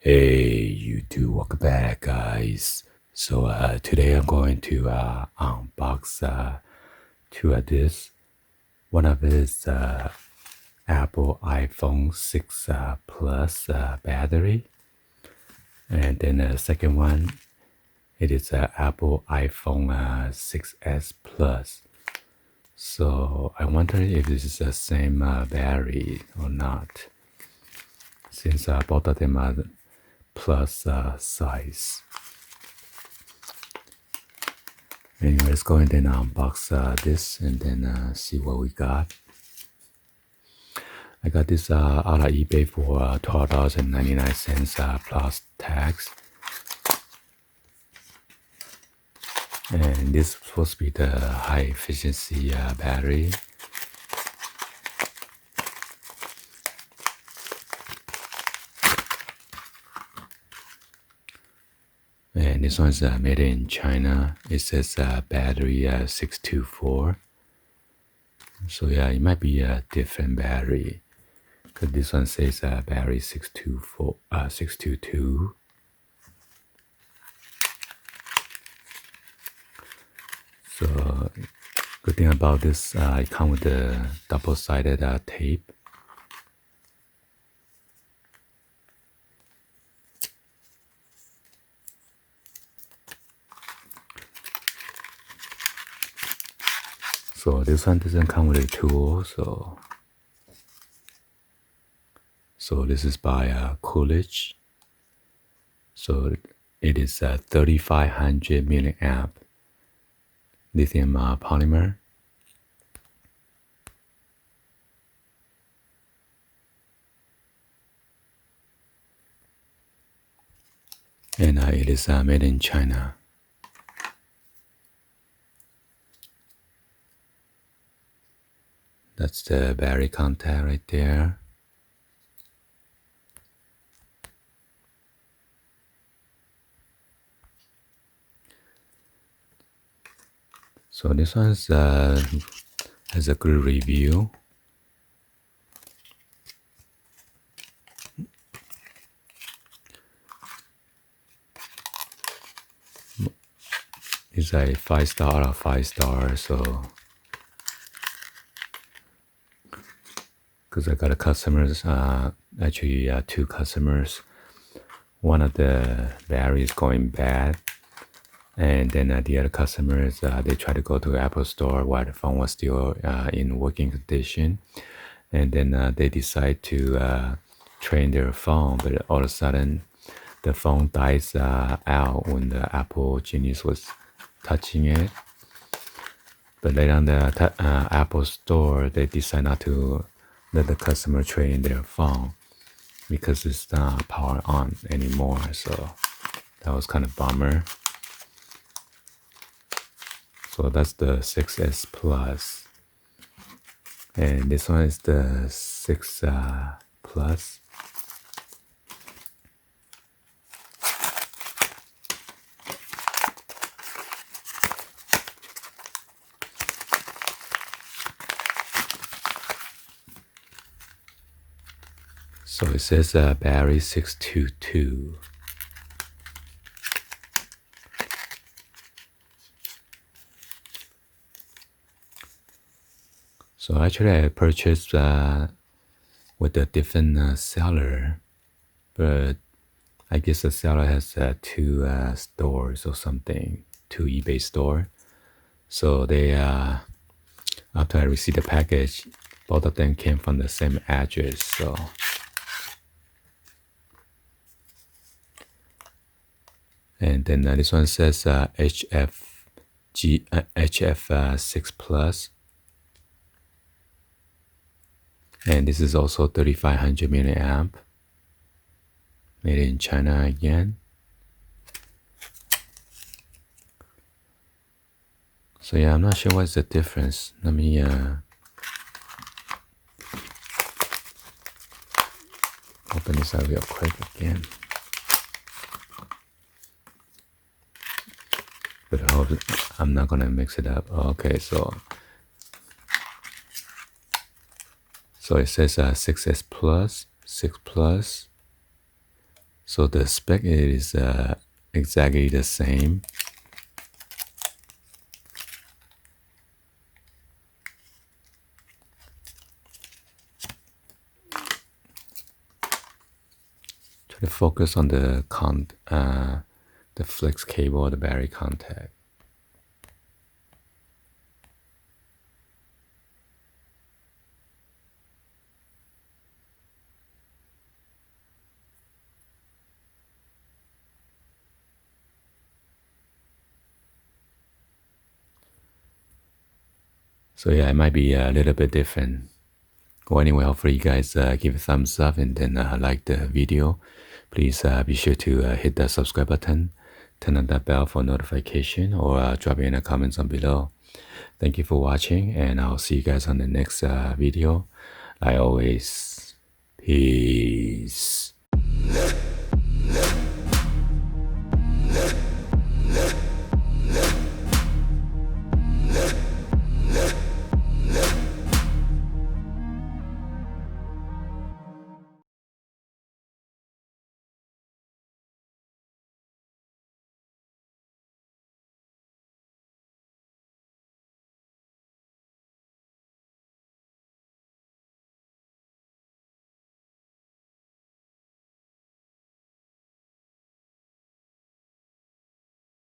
Hey, YouTube, welcome back, guys. So today I'm going to unbox this. One of is Apple iPhone 6 Plus battery, and then the second one it is Apple iPhone 6s Plus. So I wonder if this is the same battery or not, since both of them are plus size. Anyway, let's go ahead and unbox this and then see what we got. I got this out of eBay for $12.99 plus tax. And this is supposed to be the high efficiency battery. And this one's made in China. It says battery 624. So yeah, it might be a different battery, because this one says battery 622. So good thing about this, it comes with the double-sided tape. So this one doesn't come with a tool, so this is by Coolidge. So it is 3500 milliamp lithium polymer. And it is made in China. That's the battery contact right there. So this one has a good review. It's a 5-star out of 5 stars. So because I got a customers, actually two customers. One of the battery is going bad, and then the other customers, they try to go to the Apple store while the phone was still in working condition, and then they decide to train their phone, but all of a sudden the phone dies out when the Apple Genius was touching it. But later on the Apple store, they decide not to let the customer train their phone because it's not power on anymore. So that was kind of bummer. So that's the 6S Plus, and this one is the 6 Plus. So it says battery 622. So actually I purchased with a different seller, but I guess the seller has two stores or something, two eBay store. So they after I received the package, both of them came from the same address. So and then this one says HF 6 Plus. And this is also 3500 milliamp, made in China again. So yeah, I'm not sure what's the difference. Let me open this up real quick again. But I hope I'm not gonna mix it up. Okay, so it says 6S Plus, 6 Plus, So the spec is exactly the same. Try to focus on the flex cable, the battery contact. So yeah, it might be a little bit different. Well, anyway, hopefully you guys give a thumbs up and then like the video. Please be sure to hit the subscribe button, turn on that bell for notification, or drop in the comments on below. Thank you for watching, and I'll see you guys on the next video. Like always, peace.